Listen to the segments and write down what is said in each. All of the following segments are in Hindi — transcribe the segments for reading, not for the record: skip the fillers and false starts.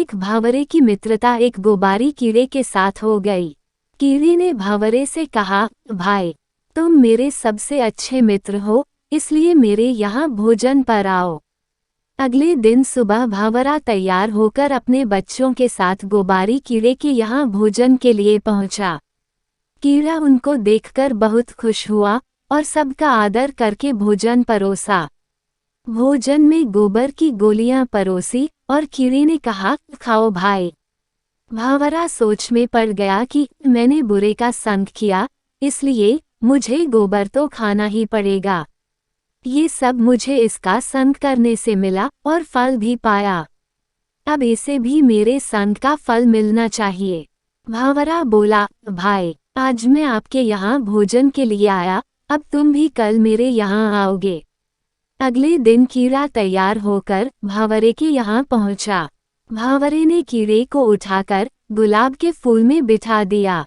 एक भंवरे की मित्रता एक गोबारी कीड़े के साथ हो गई। कीड़े ने भंवरे से कहा, भाई, तुम मेरे सबसे अच्छे मित्र हो, इसलिए मेरे यहाँ भोजन पर आओ। अगले दिन सुबह भंवरा तैयार होकर अपने बच्चों के साथ गोबारी कीड़े के यहाँ भोजन के लिए पहुंचा। कीड़ा उनको देखकर बहुत खुश हुआ और सबका आदर करके भोजन परोसा। भोजन में गोबर की गोलियां परोसी और कीड़े ने कहा, खाओ भाई। भंवरा सोच में पड़ गया कि मैंने बुरे का संग किया, इसलिए मुझे गोबर तो खाना ही पड़ेगा। ये सब मुझे इसका संग करने से मिला और फल भी पाया। अब इसे भी मेरे संग का फल मिलना चाहिए। भंवरा बोला, भाई, आज मैं आपके यहाँ भोजन के लिए आया, अब तुम भी कल मेरे यहाँ आओगे। अगले दिन कीड़ा तैयार होकर भंवरे के यहाँ पहुंचा। भंवरे ने कीड़े को उठाकर गुलाब के फूल में बिठा दिया।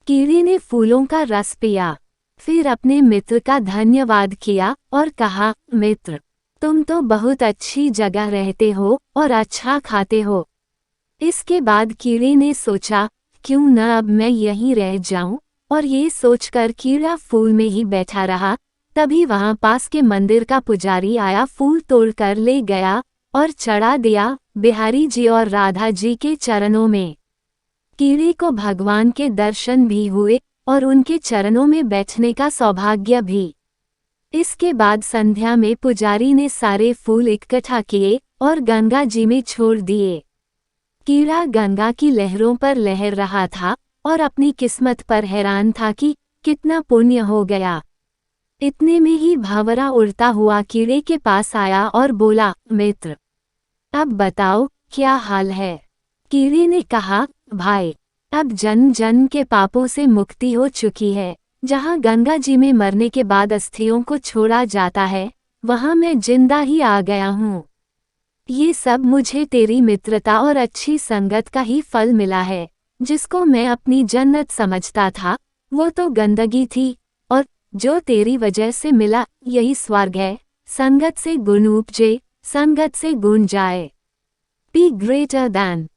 कीड़े ने फूलों का रस पिया, फिर अपने मित्र का धन्यवाद किया और कहा, मित्र, तुम तो बहुत अच्छी जगह रहते हो और अच्छा खाते हो। इसके बाद कीड़े ने सोचा, क्यों न अब मैं यहीं रह जाऊं, और ये सोचकर कीड़ा फूल में ही बैठा रहा। तभी वहां पास के मंदिर का पुजारी आया, फूल तोड़कर ले गया और चढ़ा दिया बिहारी जी और राधा जी के चरणों में। कीड़े को भगवान के दर्शन भी हुए और उनके चरणों में बैठने का सौभाग्य भी। इसके बाद संध्या में पुजारी ने सारे फूल इकट्ठा किए और गंगा जी में छोड़ दिए। कीड़ा गंगा की लहरों पर लहर रहा था और अपनी किस्मत पर हैरान था कि कितना पुण्य हो गया। इतने में ही भंवरा उड़ता हुआ कीड़े के पास आया और बोला, मित्र, अब बताओ क्या हाल है। कीड़े ने कहा, भाई, अब जन्म जन्म के पापों से मुक्ति हो चुकी है। जहाँ गंगा जी में मरने के बाद अस्थियों को छोड़ा जाता है, वहाँ मैं जिंदा ही आ गया हूँ। ये सब मुझे तेरी मित्रता और अच्छी संगत का ही फल मिला है। जिसको मैं अपनी जन्नत समझता था, वो तो गंदगी थी, और जो तेरी वजह से मिला, यही स्वर्ग है। संगत से गुण उपजे, संगत से गुण जाए। Be greater than